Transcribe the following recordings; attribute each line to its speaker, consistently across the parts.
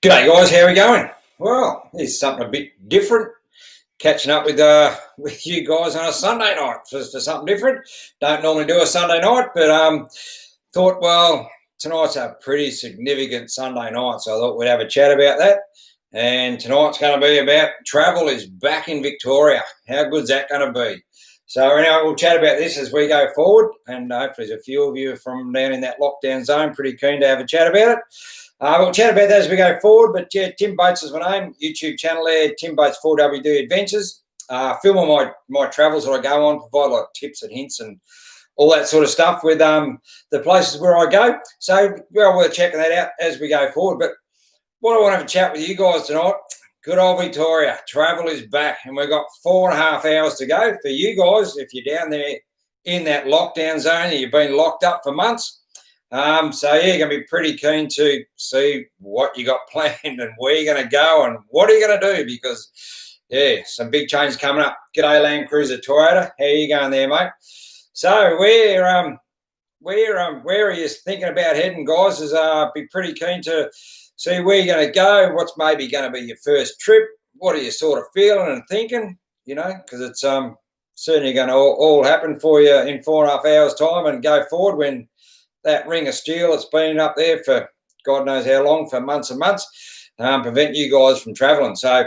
Speaker 1: G'day guys, how are we going? Well, here's something a bit different. Catching up with you guys on a Sunday night for something different. Don't normally do a Sunday night, but thought, well, tonight's a pretty significant Sunday night, so I thought we'd have a chat about that. And tonight's going to be about travel is back in Victoria. How good's that going to be? So anyway, we'll chat about this as we go forward, and hopefully there's a few of you from down in that lockdown zone pretty keen to have a chat about it. We'll chat about that as we go forward, but yeah, Tim Bates is my name, YouTube channel there, Tim Bates 4WD Adventures. Film on my travels that I go on, provide like tips and hints and all that sort of stuff with the places where I go. So well worth checking that out as we go forward. But what I want to have a chat with you guys tonight, good old Victoria, travel is back, and we've got 4.5 hours to go for you guys if you're down there in that lockdown zone and you've been locked up for months. So yeah, you're going to be pretty keen to see what you got planned and where you're going to go and what are you going to do, because yeah, some big changes coming up. G'day Land Cruiser Toyota, how are you going there, mate? So where are you thinking about heading, guys? Is be pretty keen to see where you're going to go. What's maybe going to be your first trip? What are you sort of feeling and thinking? You know, because it's certainly going to all happen for you in 4.5 hours time and go forward when that ring of steel that's been up there for God knows how long, for months and months, prevent you guys from travelling. So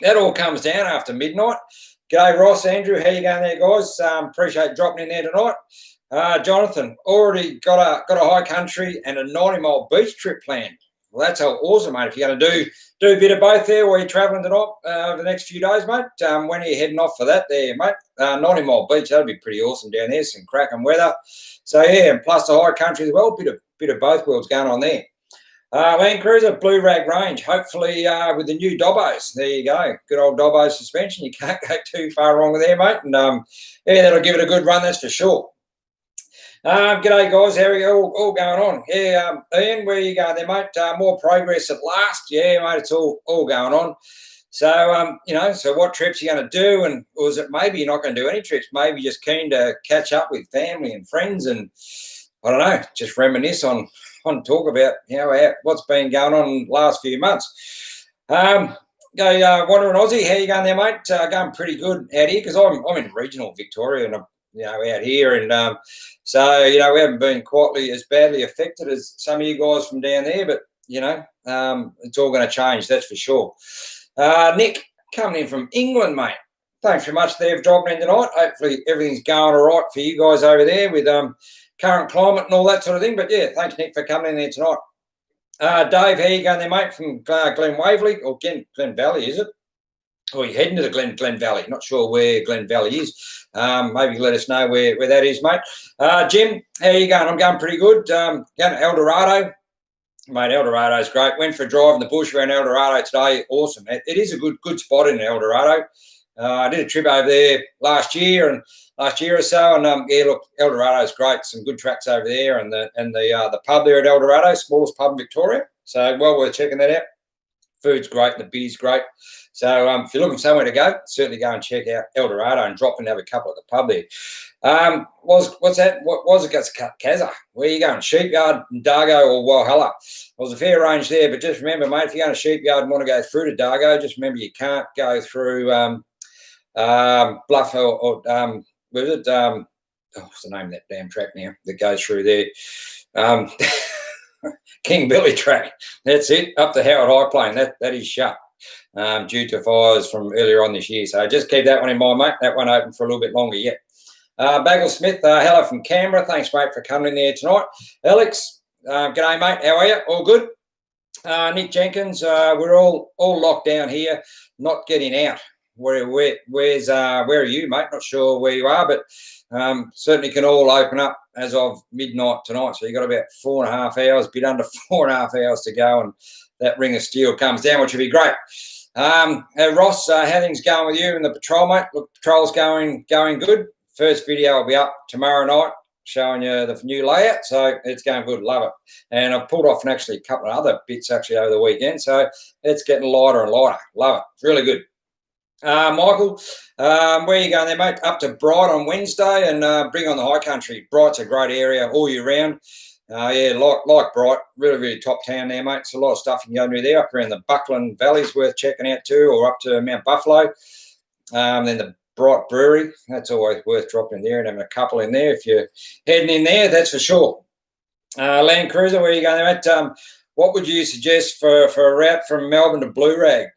Speaker 1: that all comes down after midnight. G'day Ross, Andrew, how you going there, guys? Appreciate dropping in there tonight. Jonathan, already got a high country and a 90-mile beach trip planned. Well, that's awesome, mate. If you're going to do a bit of both there while you're travelling tonight over the next few days, mate, when are you heading off for that there, mate? 90-mile beach, that'd be pretty awesome down there, some cracking weather. So, yeah, and plus the high country as well, bit of both worlds going on there. Land Cruiser, Blue Rag Range, hopefully with the new Dobbos. There you go. Good old Dobbo suspension. You can't go too far wrong with there, mate. And, yeah, that'll give it a good run, that's for sure. G'day, guys. How are you all going on? Yeah, Ian, where are you going there, mate? More progress at last. Yeah, mate, it's all going on. So, so what trips are you going to do? And or is it maybe you're not going to do any trips? Maybe just keen to catch up with family and friends and, I don't know, just reminisce on talk about, what's been going on in the last few months. Wandering Aussie, how you going there, mate? Going pretty good out here because I'm in regional Victoria and I'm, out here. And so, we haven't been quite as badly affected as some of you guys from down there, but, it's all going to change, that's for sure. Nick, coming in from England, mate. Thanks very much there for dropping in tonight. Hopefully everything's going all right for you guys over there with current climate and all that sort of thing. But, yeah, thanks, Nick, for coming in there tonight. Dave, how you going there, mate, from Glen Waverley? Or Glen Valley, is it? Or you're heading to the Glen Valley. Not sure where Glen Valley is. Maybe let us know where that is, mate. Jim, how you going? I'm going pretty good. Going to El Dorado. Mate, El Dorado's great. Went for a drive in the bush around El Dorado today. Awesome. It is a good spot in El Dorado. I did a trip over there last year or so, and yeah, look, El Dorado's great. Some good tracks over there, and the pub there at El Dorado, smallest pub in Victoria. So well worth checking that out. Food's great, the beer's great. So if you're looking for somewhere to go, certainly go and check out El Dorado and drop in and have a couple at the pub there. What's that? What was it? Kazza. Where are you going? Sheepyard, Dargo, or Walhalla? Well, there's a fair range there, but just remember, mate, if you're going to Sheepyard and want to go through to Dargo, just remember you can't go through Bluff or was it? What's the name of that damn track now that goes through there? King Billy track. That's it. Up the Howard High Plain. That is shut due to fires from earlier on this year. So just keep that one in mind, mate. That one open for a little bit longer yet. Bagel Smith, hello from Canberra. Thanks, mate, for coming in there tonight. Alex, g'day, mate. How are you? All good? Nick Jenkins, we're all locked down here, not getting out. Where are you, mate? Not sure where you are, but certainly can all open up as of midnight tonight. So you've got about 4.5 hours, bit under 4.5 hours to go, and that ring of steel comes down, which would be great. Ross, how things going with you and the patrol, mate? Look, patrol's going good. First video will be up tomorrow night, showing you the new layout. So it's going good. Love it. And I've pulled off actually a couple of other bits actually over the weekend. So it's getting lighter and lighter. Love it. It's really good. Michael, where are you going there, mate? Up to Bright on Wednesday and bring on the high country. Bright's a great area all year round. Yeah, like Bright, really, really top town there, mate. It's a lot of stuff you can go and do there. Up around the Buckland Valley's worth checking out too, or up to Mount Buffalo. Then the Bright Brewery, that's always worth dropping in there and having a couple in there if you're heading in there, that's for sure. Land Cruiser, where are you going there, mate? What would you suggest for a route from Melbourne to Blue Rag?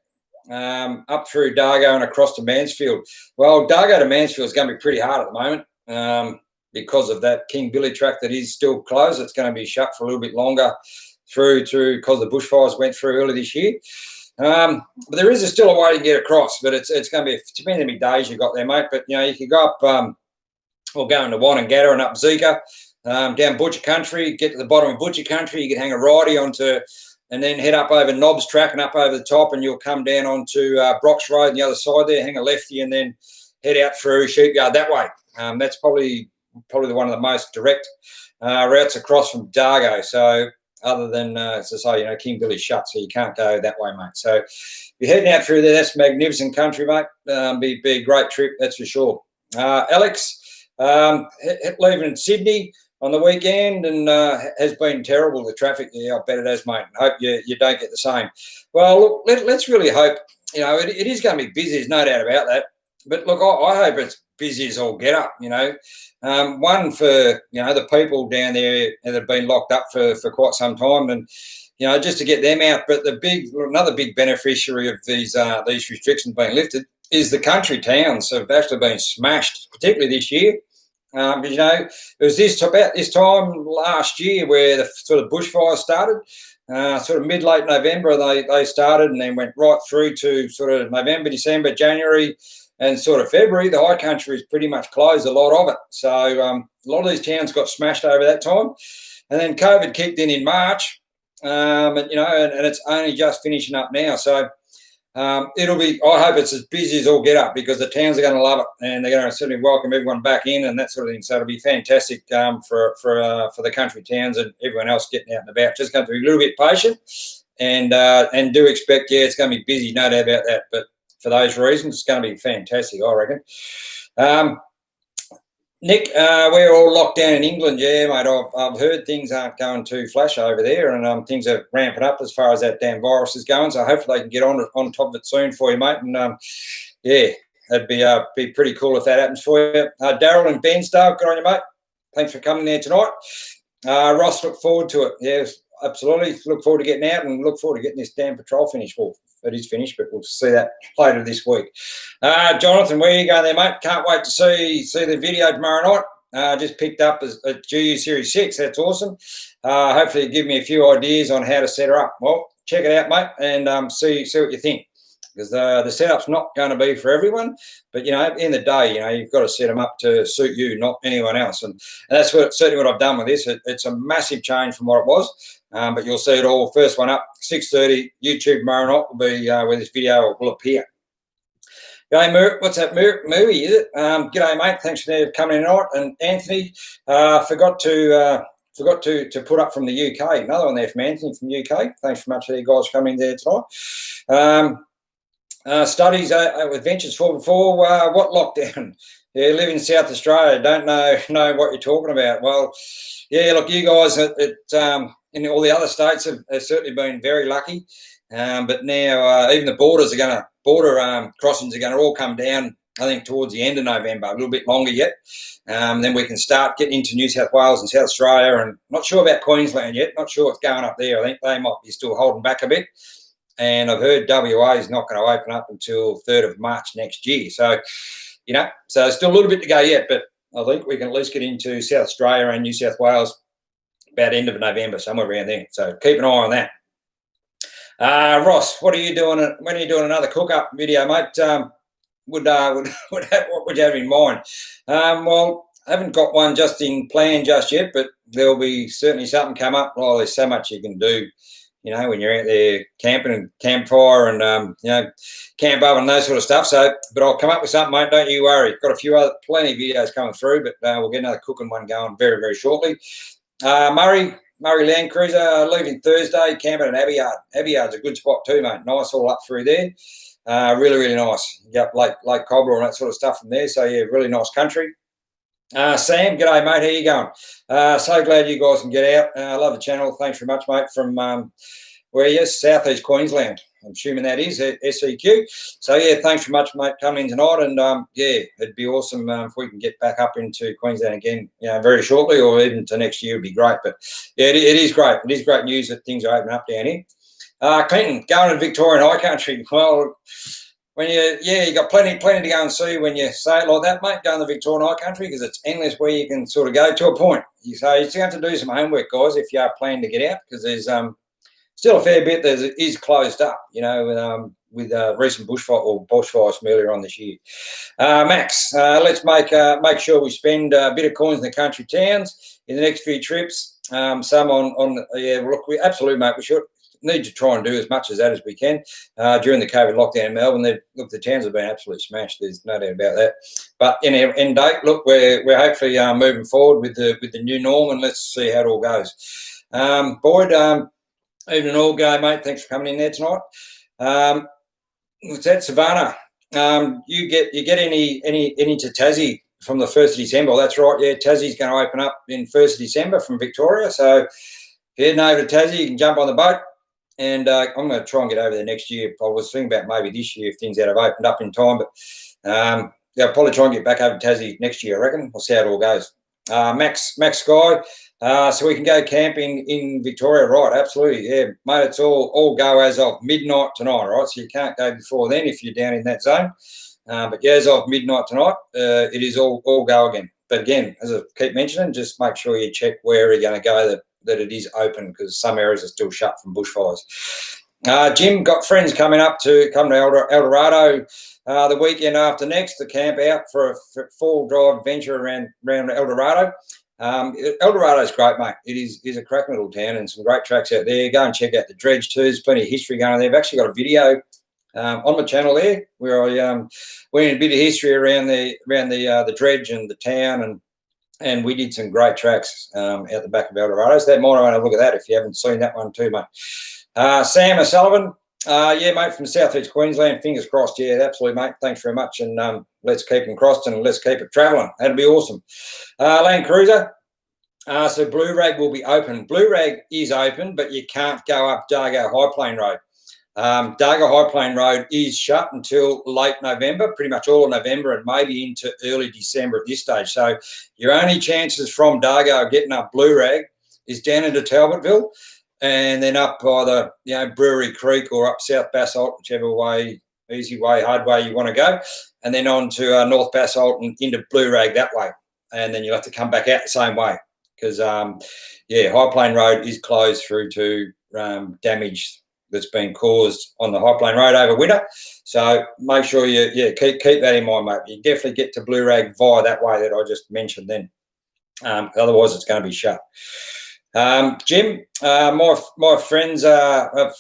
Speaker 1: Up through Dargo and across to Mansfield. Well, Dargo to Mansfield is going to be pretty hard at the moment because of that King Billy track that is still closed. It's going to be shut for a little bit longer through because the bushfires went through early this year. But there is still a way to get across, but it's going to be depending on how many days you got there, mate. But you could go up or go into Wanangata and up Zika, down Butcher Country, get to the bottom of Butcher Country. You can hang a righty onto, and then head up over Knobs Track and up over the top, and you'll come down onto Brox Road on the other side there, hang a lefty, and then head out through Sheepyard that way. That's probably one of the most direct routes across from Dargo. So other than, as I say, King Billy's shut, so you can't go that way, mate. So if you're heading out through there, that's magnificent country, mate. Be a great trip, that's for sure. Alex, leaving Sydney on the weekend and has been terrible, the traffic. Yeah, I bet it has, mate. I hope you don't get the same. Well, look, let's really hope, it is going to be busy, there's no doubt about that. But look, I hope it's busy as all get up, one for, the people down there that have been locked up for quite some time and, just to get them out. But another big beneficiary of these restrictions being lifted is the country towns have actually been smashed, particularly this year. It was about this time last year where the sort of bushfires started, sort of mid-late November they started and then went right through to sort of November, December, January and sort of February. The high country is pretty much closed, a lot of it. So a lot of these towns got smashed over that time. And then COVID kicked in March, and it's only just finishing up now. So I hope it's as busy as all get up because the towns are going to love it and they're going to certainly welcome everyone back in and that sort of thing. So it'll be fantastic for the country towns and everyone else getting out and about. Just going to be a little bit patient and do expect, it's going to be busy, no doubt about that. But for those reasons, it's going to be fantastic, I reckon. Nick, we're all locked down in England, yeah, mate. I've heard things aren't going too flash over there and things are ramping up as far as that damn virus is going. So hopefully they can get on top of it soon for you, mate. And, that'd be pretty cool if that happens for you. Daryl and Bairnsdale, good on you, mate. Thanks for coming there tonight. Ross, look forward to it. Yes, absolutely. Look forward to getting out and look forward to getting this damn patrol finished. Well, it is finished, but we'll see that later this week. Jonathan, where are you going there, mate? Can't wait to see the video tomorrow night. Just picked up a GU Series 6. That's awesome. Hopefully give me a few ideas on how to set her up. Well, check it out, mate, and see what you think. Because the setup's not going to be for everyone, but in the day, you've got to set them up to suit you, not anyone else. And that's certainly what I've done with this. It's a massive change from what it was, but you'll see it all. First one up, 6:30 YouTube tomorrow night will be where this video will appear. G'day, what's that, movie? Is it? G'day, mate. Thanks for coming in tonight. And Anthony, forgot to put up from the UK. Another one there from Anthony from the UK. Thanks very much for you guys coming in there tonight. Studies, Adventures 4x4, what lockdown? Yeah, live in South Australia, don't know what you're talking about. Well, yeah, look, you guys in all the other states have certainly been very lucky. But now even the border crossings are going to all come down, I think, towards the end of November, a little bit longer yet. Then we can start getting into New South Wales and South Australia, and not sure about Queensland yet, not sure what's going up there. I think they might be still holding back a bit. And I've heard WA is not going to open up until 3rd of March next year. So, so still a little bit to go yet, but I think we can at least get into South Australia and New South Wales about end of November, somewhere around there. So keep an eye on that. Ross, what are you doing? When are you doing another cook-up video, mate? What would you have in mind? Well, I haven't got one just in plan just yet, but there'll be certainly something come up. Oh, there's so much you can do. When you're out there camping and campfire and, camp oven and those sort of stuff. So, but I'll come up with something, mate. Don't you worry. Got plenty of videos coming through, but we'll get another cooking one going very, very shortly. Murray Land Cruiser, leaving Thursday, camping at Abbeyard. Abbeyard's a good spot too, mate. Nice all up through there. Really, really nice. You got Lake Cobbler and that sort of stuff from there. So, yeah, really nice country. Sam, g'day, mate. How you going? So glad you guys can get out. I love the channel. Thanks very much, mate. From where are you? Southeast Queensland. I'm assuming that is SEQ. So yeah, thanks very much, mate, coming in tonight. And yeah, it'd be awesome if we can get back up into Queensland again, very shortly, or even to next year would be great. But yeah, it is great. It is great news that things are opening up down here. Clinton, going to Victorian High Country. Well, when you got plenty to go and see when you say it like that, mate. Go in the Victorian High Country because it's endless where you can sort of go to a point. So you still have to do some homework, guys, if you are planning to get out, because there's still a fair bit that is closed up, with recent bushfires from earlier on this year. Max, let's make sure we spend a bit of coins in the country towns in the next few trips. Some on look, we absolutely, mate, we should need to try and do as much as that as we can. During the COVID lockdown in Melbourne, the towns have been absolutely smashed. There's no doubt about that. But in end date, look, we're hopefully moving forward with the new norm, and let's see how it all goes. Boyd, evening all, go, mate. Thanks for coming in there tonight. What's that, Savannah? You get any to Tassie from the 1st of December? Well, that's right. Yeah, Tassie's going to open up in 1st of December from Victoria. So if you're heading over to Tassie, you can jump on the boat. And I'm going to try and get over there next year. I was thinking about maybe this year if things had have opened up in time. But I'll probably try and get back over to Tassie next year, I reckon. We'll see how it all goes. Max Sky, so we can go camping in Victoria, right? Absolutely, yeah, mate. It's all go as of midnight tonight, right? So you can't go before then if you're down in that zone. But yeah, as of midnight tonight, it is all go again. But again, as I keep mentioning, just make sure you check where you're going to go that it is open, because some areas are still shut from bushfires. Jim, got friends coming to El Dorado the weekend after next to camp out for a full drive adventure around El Dorado. El Dorado's great, mate. It is a cracking little town and some great tracks out there. Go and check out the Dredge too. There's plenty of history going on there. I've actually got a video on my channel there where I went in a bit of history around the Dredge and the town, and we did some great tracks out the back of El Dorado. So that might want to look at that if you haven't seen that one too, mate. Sam O'Sullivan, yeah, mate, from Southeast Queensland. Fingers crossed. Yeah, absolutely, mate. Thanks very much, and let's keep them crossed and let's keep it travelling. That'd be awesome. Land Cruiser. So Blue Rag will be open. Blue Rag is open, but you can't go up Dargo High Plain Road. Dargo High Plain Road is shut until late November, pretty much all of November, and maybe into early December at this stage. So your only chances from Dargo of getting up Blue Rag is down into Talbotville, and then up by the Brewery Creek or up South Basalt, whichever way, easy way, hard way you want to go, and then on to North Basalt and into Blue Rag that way, and then you'll have to come back out the same way because High Plain Road is closed through to damage that's been caused on the High Plain Road over winter. So make sure you keep that in mind, mate. You definitely get to Blue Rag via that way that I just mentioned then. Otherwise, it's going to be shut. Jim, my friends are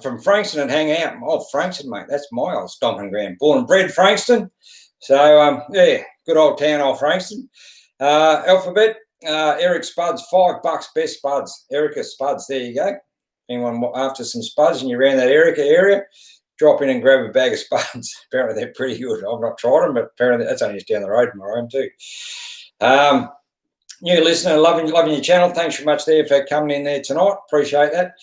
Speaker 1: from Frankston and hang out. Oh, Frankston, mate, that's my old stomping ground. Born and bred Frankston. So, good old town, old Frankston. Alphabet, Eric Spuds, $5, best spuds. Erica Spuds, there you go. Anyone after some spuds and you're around that Erica area, drop in and grab a bag of spuds. Apparently they're pretty good. I've not tried them, but apparently that's only just down the road from my home too. New listener, loving your channel. Thanks very much there for coming in there tonight. Appreciate that.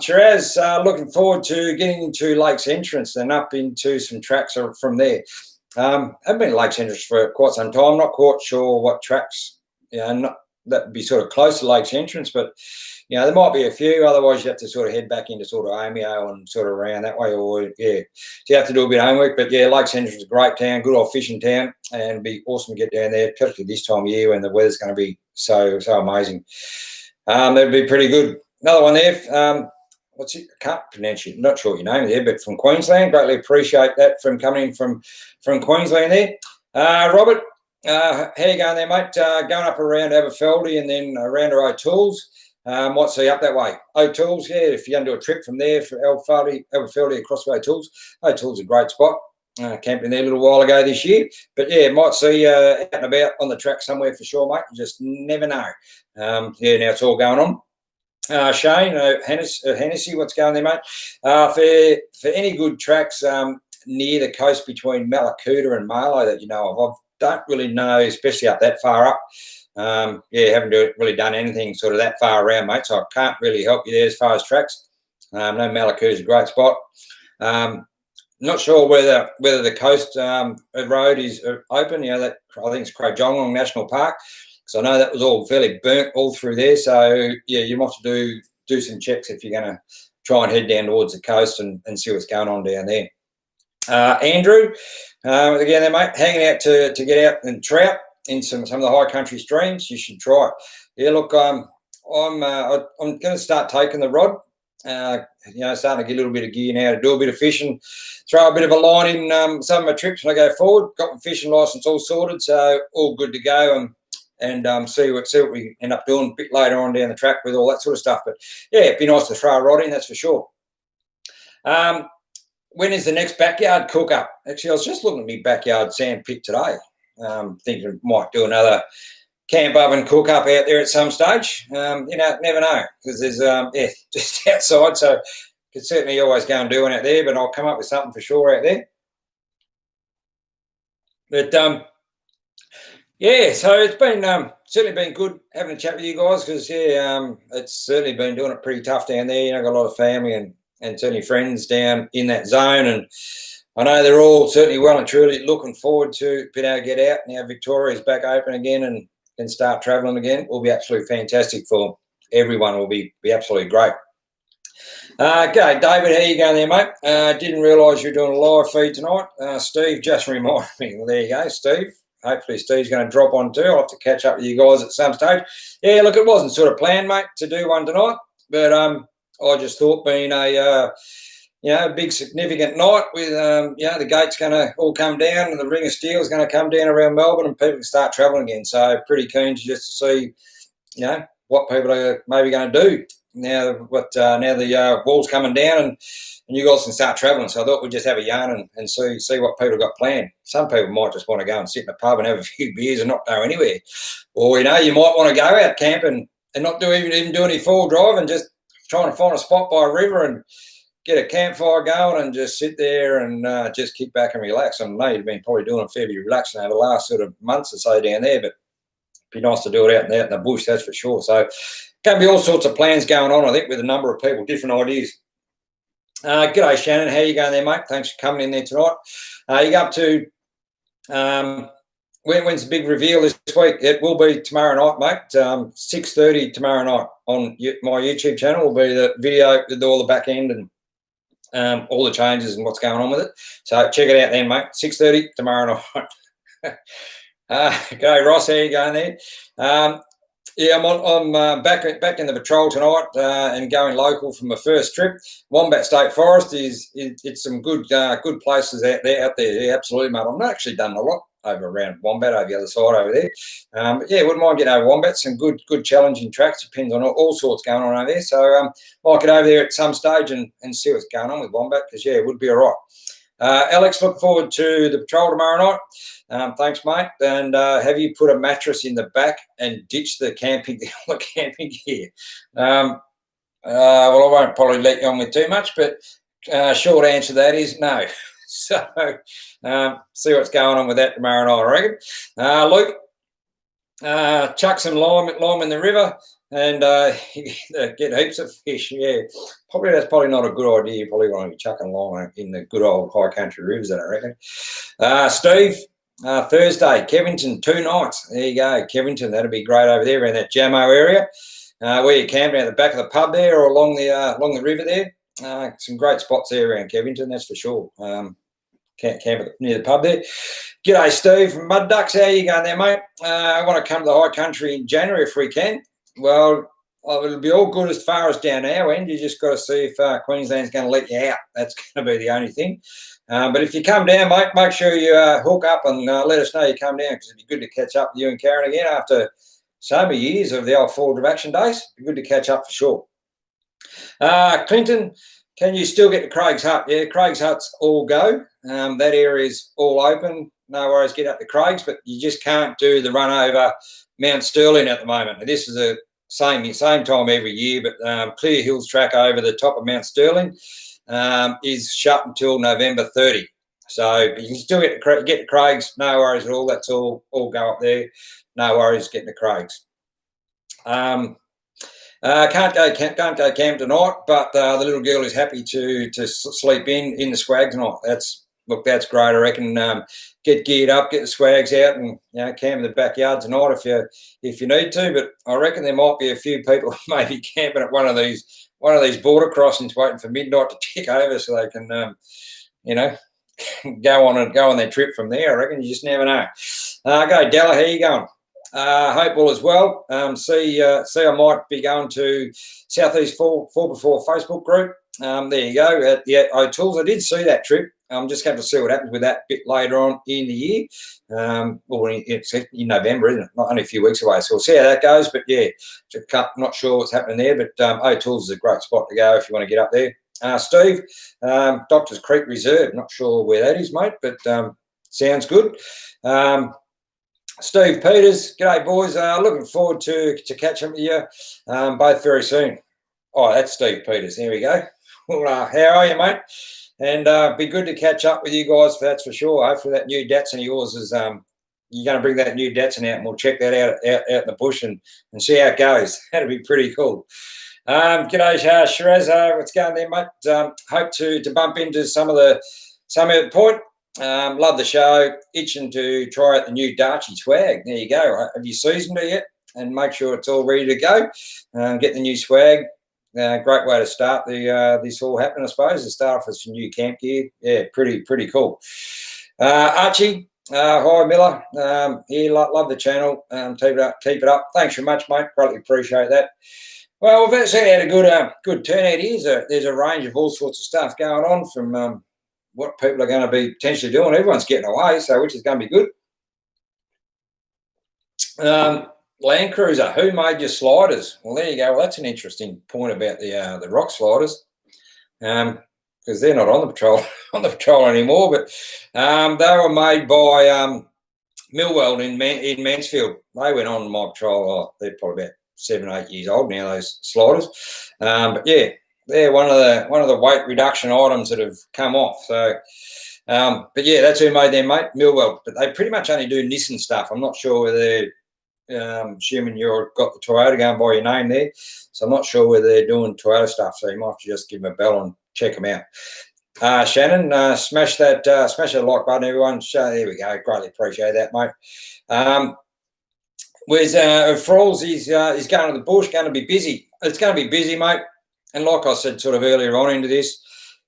Speaker 1: Shiraz, looking forward to getting into Lakes Entrance and up into some tracks from there. I've been to Lakes Entrance for quite some time. Not quite sure what tracks, that would be sort of close to Lakes Entrance, but there might be a few. Otherwise, you have to sort of head back into sort of Omeo and sort of around that way. Or so you have to do a bit of homework. But Lakes Entrance is a great town, good old fishing town, and it'd be awesome to get down there, especially this time of year when the weather's going to be so amazing. That'd be pretty good. Another one there. What's it? I can't pronounce it. Not sure your name there, but from Queensland. Greatly appreciate that from coming in from Queensland there. Robert, how you going there, mate? Going up around Aberfeldy and then around to O'Toole's. Might see up that way. O'Toole's, if you're going to do a trip from there for Aberfeldy across to O'Toole's. O'Toole's a great spot. Camped in there a little while ago this year. But might see out and about on the track somewhere for sure, mate. You just never know. Now it's all going on. Shane, Hennessy, what's going there, mate? For any good tracks near the coast between Malakuta and Marlow that you know of, I've don't really know, especially up that far up. Haven't really done anything sort of that far around, mate, so I can't really help you there as far as tracks. No, Malakoo is a great spot. Not sure whether the coast road is open. That I think it's Crojonglong National Park, because I know that was all fairly burnt all through there. So you might have to do some checks if you're going to try and head down towards the coast and see what's going on down there. Andrew, again, there, mate, hanging out to get out and trout in some of the high country streams. You should try it. Yeah, look, I'm going to start taking the rod. Starting to get a little bit of gear now to do a bit of fishing, throw a bit of a line in some of my trips when I go forward. Got my fishing license all sorted, so all good to go, and see what we end up doing a bit later on down the track with all that sort of stuff. But yeah, it'd be nice to throw a rod in, that's for sure. When is the next backyard cook up? Actually, I was just looking at my backyard sand pit today, thinking I might do another camp oven cook up out there at some stage. Never know, because there's just outside, so could certainly always go and do one out there, but I'll come up with something for sure out there. But so it's been certainly been good having a chat with you guys, because it's certainly been doing it pretty tough down there. Got a lot of family and certainly friends down in that zone, and I know they're all certainly well and truly looking forward to being able to get out. Now Victoria's back open again and start travelling again. Will be absolutely fantastic for everyone. Will be absolutely great. G'day, David. How you going there, mate? Didn't realise you're doing a live feed tonight. Steve just reminded me. Well, there you go, Steve. Hopefully Steve's going to drop on too. I'll have to catch up with you guys at some stage. Yeah, look, it wasn't sort of planned, mate, to do one tonight, but I just thought, being a big significant night with the gate's going to all come down and the Ring of Steel is going to come down around Melbourne and people can start travelling again. So pretty keen to see, what people are maybe going to do now the wall's coming down and you guys can start travelling. So I thought we'd just have a yarn and see what people got planned. Some people might just want to go and sit in a pub and have a few beers and not go anywhere. Or, you might want to go out camping and not even do any full drive and just trying to find a spot by a river and get a campfire going and just sit there and just kick back and relax. I know you've been probably doing a fair bit of relaxing over the last sort of months or so down there, but it'd be nice to do it out in the bush, that's for sure. So going to be all sorts of plans going on, I think, with a number of people, different ideas. G'day, Shannon. How you going there, mate? Thanks for coming in there tonight. You go up to when's the big reveal this week? It will be tomorrow night, mate. 6:30 tomorrow night on my YouTube channel will be the video with all the back end and all the changes and what's going on with it. So check it out then, mate. 6:30 tomorrow night. Okay, Ross, how you going there? I'm back in the patrol tonight and going local for my first trip. Wombat State Forest it's some good places out there. Yeah, absolutely, mate. I've not actually done a lot over around Wombat over the other side over there. But yeah, wouldn't mind getting over Wombat. Some good challenging tracks. Depends on all sorts going on over there. So might get over there at some stage and see what's going on with Wombat, because yeah, it would be all right. Alex, look forward to the patrol tomorrow night. Thanks, mate. And have you put a mattress in the back and ditched the camping gear? Well, I won't probably let you on with too much, but short answer to that is no. So see what's going on with that tomorrow night, I reckon. Luke, chuck some lime in the river and get heaps of fish. Yeah, that's probably not a good idea. You probably want to be chucking lime in the good old high country rivers, I reckon. Steve, Thursday, Kevington, 2 nights. There you go, Kevington. That'd be great over there around that Jammo area. Where you camping at the back of the pub there or along the river there. Some great spots there around Kevington, that's for sure. Camp near the pub there. G'day, Steve from Mud Ducks. How you going there, mate? I want to come to the high country in January if we can. Well, it'll be all good as far as down our end. You just got to see if Queensland's going to let you out. That's going to be the only thing. But if you come down, mate, make sure you hook up and let us know you come down, because it'd be good to catch up with you and Karen again after so many years of the old forward of action days. It'd be good to catch up for sure. Clinton, can you still get to Craig's Hut? Yeah, Craig's Hut's all go. That area is all open. No worries, get up to Craig's, but you just can't do the run over Mount Sterling at the moment. And this is the same time every year, but Clear Hills track over the top of Mount Sterling is shut until November 30. So you can still get to Craig's, no worries at all. That's all go up there. No worries getting to Craig's. Can't go camp tonight, but the little girl is happy to sleep in the swag tonight. That's great. I reckon get geared up, get the swags out, and camp in the backyard tonight if you need to. But I reckon there might be a few people maybe camping at one of these border crossings, waiting for midnight to tick over so they can go on their trip from there. I reckon you just never know. Go Della, how you going? Hope all is well. See, I might be going to Southeast 4 before Facebook group. There you go. At O'Toole's, I did see that trip. I'm just going to see what happens with that bit later on in the year. It's in November, isn't it? Not only a few weeks away, so we'll see how that goes. But yeah, not sure what's happening there. But O'Toole's is a great spot to go if you want to get up there. Steve, Doctors Creek Reserve. Not sure where that is, mate, but sounds good. Steve Peters, g'day boys. Looking forward to catching up with you both very soon. Oh, that's Steve Peters. There we go. Well, how are you, mate? And be good to catch up with you guys, that's for sure. Hopefully that new Datsun of yours is you're going to bring that new Datsun out, and we'll check that out in the bush and see how it goes. That'd be pretty cool. G'day, Shiraz. What's going there, mate? Hope to bump into some of the point. Love the show. Itching to try out the new Darchie swag. There you go. Have you seasoned it yet? And make sure it's all ready to go. Get the new swag. Great way to start this all happening, I suppose. To start off with some new camp gear. Yeah, pretty cool. Archie, hi Miller. Love the channel. Keep it up. Thanks very much, mate. Greatly appreciate that. Well, we've actually had a good turnout here. There's a range of all sorts of stuff going on from what people are going to be potentially doing. Everyone's getting away, which is going to be good. Land Cruiser, who made your sliders? Well, there you go. Well, that's an interesting point about the rock sliders, because they're not on the patrol anymore. But they were made by Millweld in Mansfield. They went on my patrol. Oh, they're probably about 7 or 8 years old now, those sliders. But yeah, they're one of the weight reduction items that have come off. So, but yeah, that's who made them, mate, Millweld. But they pretty much only do Nissan stuff. I'm not sure whether they're assuming you've got the Toyota going by your name there, so I'm not sure whether they're doing Toyota stuff. So you might have to just give them a bell and check them out. Shannon, smash that like button, everyone. There we go. Greatly appreciate that, mate. Where's Fralls? He's going to the bush. Going to be busy. It's going to be busy, mate. And like I said sort of earlier on into this,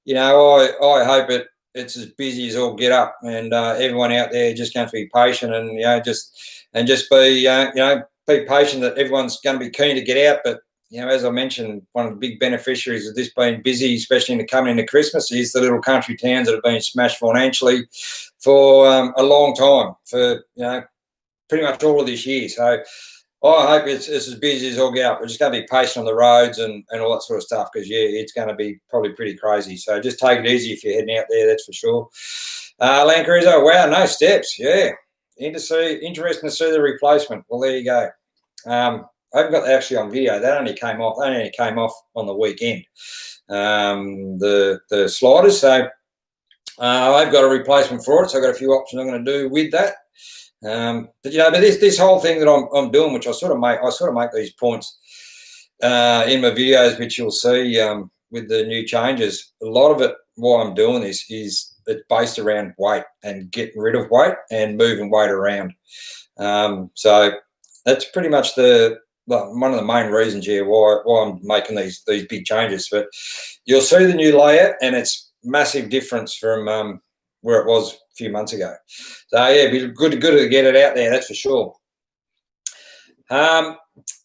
Speaker 1: I hope it's as busy as all get up, and everyone out there just going to be patient and just be be patient that everyone's going to be keen to get out. But as I mentioned, one of the big beneficiaries of this being busy, especially coming into Christmas, is the little country towns that have been smashed financially for a long time, for pretty much all of this year. So I hope it's as busy as all get up. We're just going to be patient on the roads and all that sort of stuff, because, yeah, it's going to be probably pretty crazy. So just take it easy if you're heading out there, that's for sure. Land Cruiser, wow, no steps. Yeah, interesting to see the replacement. Well, there you go. I haven't got that actually on video. That only came off on the weekend, the sliders. So I've got a replacement for it, so I've got a few options I'm going to do with that. But this whole thing that I'm doing, which I sort of make these points in my videos, which you'll see with the new changes. A lot of it, why I'm doing this, is it's based around weight and getting rid of weight and moving weight around. So that's pretty much one of the main reasons here why I'm making these big changes. But you'll see the new layout, and it's massive difference from where it was a few months ago. So yeah, it'd be good to get it out there, that's for sure.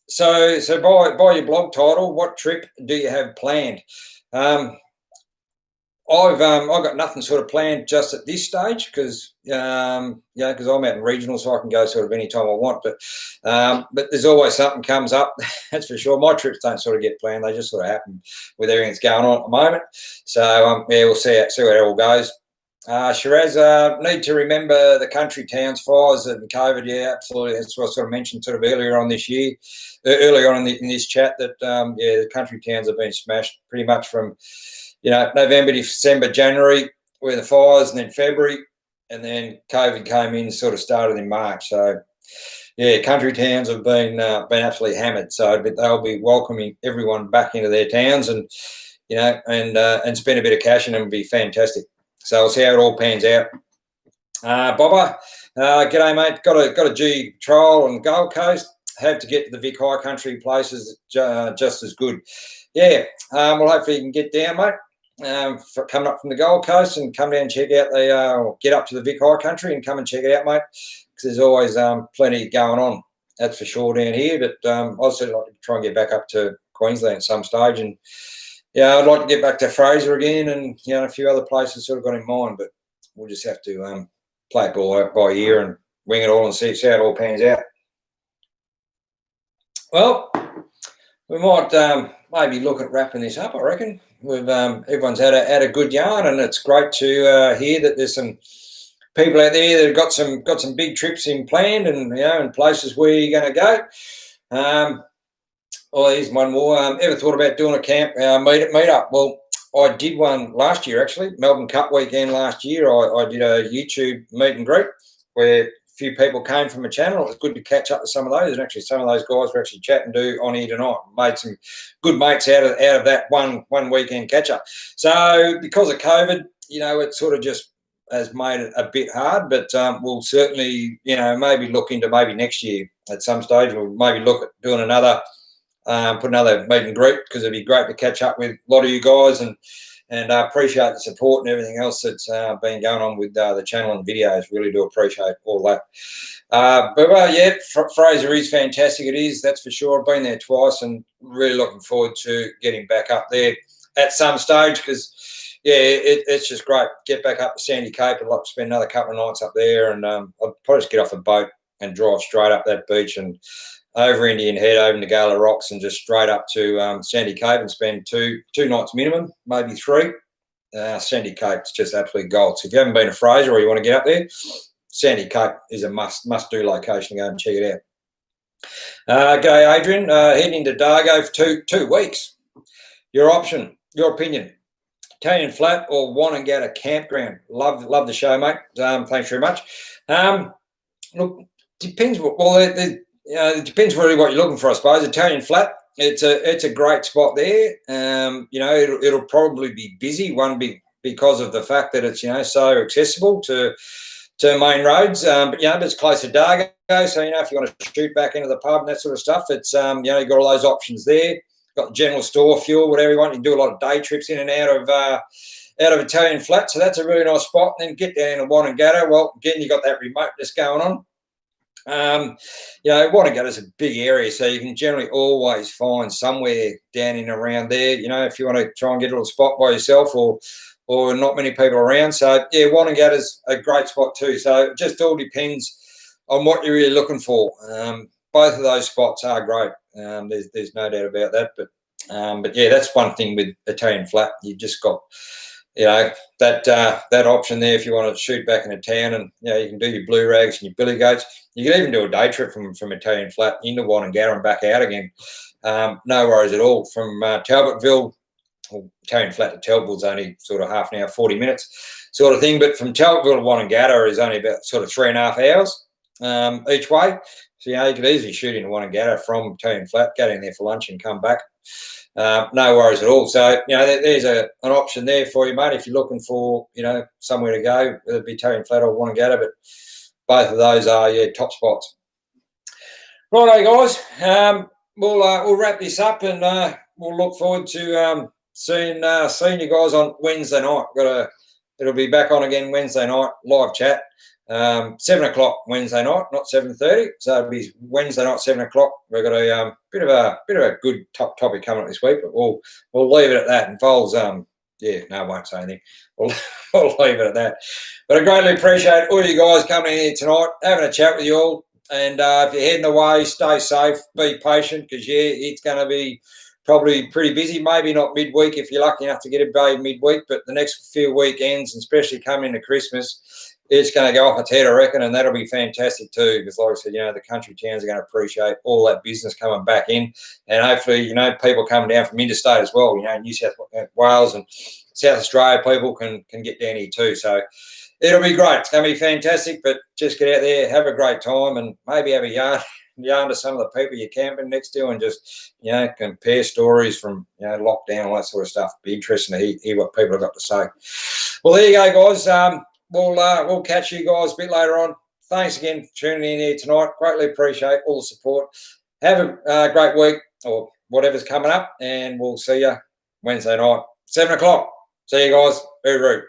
Speaker 1: So by your blog title, what trip do you have planned? I've got nothing sort of planned just at this stage, because because I'm out in regional, so I can go sort of any time I want. But there's always something comes up, that's for sure. My trips don't sort of get planned; they just sort of happen with everything that's going on at the moment. So we'll see how it all goes. Shiraz, need to remember the country towns fires and COVID. Yeah, absolutely. That's what I sort of mentioned sort of earlier on this year, earlier on in this chat, that the country towns have been smashed pretty much from November, December, January. where the fires, and then February, and then COVID came in, sort of started in March. So yeah, country towns have been absolutely hammered. So but they'll be welcoming everyone back into their towns, and and spend a bit of cash, and it'll be fantastic. So we'll see how it all pans out. Bobber, g'day mate. Got a G trial on the Gold Coast. Have to get to the Vic High Country places, just as good. Yeah, well hopefully you can get down, mate. Coming up from the Gold Coast and come down and check out get up to the Vic High Country and come and check it out, mate. Because there's always plenty going on, that's for sure, down here. But I'd also like to try and get back up to Queensland at some stage, and I'd like to get back to Fraser again, and a few other places sort of got in mind. But we'll just have to play it by ear and wing it all and see how it all pans out. Well, we might maybe look at wrapping this up. I reckon everyone's had a good yarn, and it's great to hear that there's some people out there that have got some big trips in planned, and in places where you're going to go. Oh, here's one more. Ever thought about doing a camp meetup? Well, I did one last year, actually. Melbourne Cup weekend last year. I did a YouTube meet and greet where a few people came from a channel. It was good to catch up with some of those, and actually some of those guys were actually chatting to on here tonight. Made some good mates out of that one weekend catch up. So because of COVID, it sort of just has made it a bit hard, but we'll certainly, maybe look into maybe next year at some stage. We'll maybe look at doing another. Put another meet and greet, because it'd be great to catch up with a lot of you guys, and appreciate the support and everything else that's been going on with the channel and videos. Really do appreciate all that. But Fraser is fantastic. It is, that's for sure. I've been there twice, and really looking forward to getting back up there at some stage, because it's just great. Get back up to Sandy Cape. I'd like to spend another couple of nights up there, and I'd probably just get off a boat and drive straight up that beach and over Indian Head, over Nagala Rocks, and just straight up to Sandy Cape and spend two nights minimum, maybe 3. Sandy Cape's just absolute gold. So if you haven't been to Fraser or you want to get up there, Sandy Cape is a must-do location to go and check it out. G'day, Adrian. Heading into Dargo for two weeks. Your option, your opinion. Italian Flat or Wannangata Campground? Love the show, mate. Thanks very much. Look, depends. It depends really what you're looking for, I suppose. Italian Flat, it's a great spot there. It'll probably be busy, because of the fact that it's so accessible to main roads. But it's close to Dargo, so if you want to shoot back into the pub and that sort of stuff, it's you've got all those options there. Got general store, fuel, whatever you want. You can do a lot of day trips in and out of Italian Flat, so that's a really nice spot. And then get down to Wannangata. Well, again, you got that remoteness going on. Wannangata's a big area, so you can generally always find somewhere down in around there, if you want to try and get a little spot by yourself or not many people around. So Wannangata's a great spot too. So it just all depends on what you're really looking for. Both of those spots are great. There's no doubt about that. But that's one thing with Italian Flat. You've just got that option there if you want to shoot back into town, and you can do your blue rags and your billy goats. You can even do a day trip from Italian Flat into Wannangata and back out again. No worries at all. From Talbotville, Italian Flat to Talbotville's only sort of half an hour, 40 minutes sort of thing. But from Talbotville to Wannangata is only about sort of 3.5 hours each way. So you could easily shoot into Wannangata from Italian Flat, go in there for lunch and come back. No worries at all. So, there's an option there for you, mate, if you're looking for, somewhere to go, whether it be Italian Flat or Wannangata, but both of those are, top spots. Righto, guys. We'll wrap this up, and we'll look forward to seeing you guys on Wednesday night. It'll be back on again Wednesday night, live chat. 7 o'clock Wednesday night, not 7:30. So it'll be Wednesday night, 7 o'clock. We've got a bit of a good topic coming up this week, but we'll leave it at that. Involves I won't say anything. We'll leave it at that. But I greatly appreciate all you guys coming in here tonight, having a chat with you all. And if you're heading away, stay safe, be patient, because it's going to be probably pretty busy. Maybe not midweek if you're lucky enough to get a bay midweek, but the next few weekends, and especially coming into Christmas, it's going to go off its head, I reckon, and that'll be fantastic too, because like I said, the country towns are going to appreciate all that business coming back in, and hopefully, people coming down from interstate as well, New South Wales and South Australia people can get down here too. So it'll be great. It's going to be fantastic. But just get out there, have a great time, and maybe have a yarn to some of the people you're camping next to, and just compare stories from lockdown, all that sort of stuff. Be interesting to hear what people have got to say. Well, there you go, guys. We'll catch you guys a bit later on. Thanks again for tuning in here tonight. Greatly appreciate all the support. Have a great week or whatever's coming up, and we'll see you Wednesday night, 7 o'clock. See you guys. Hooroo.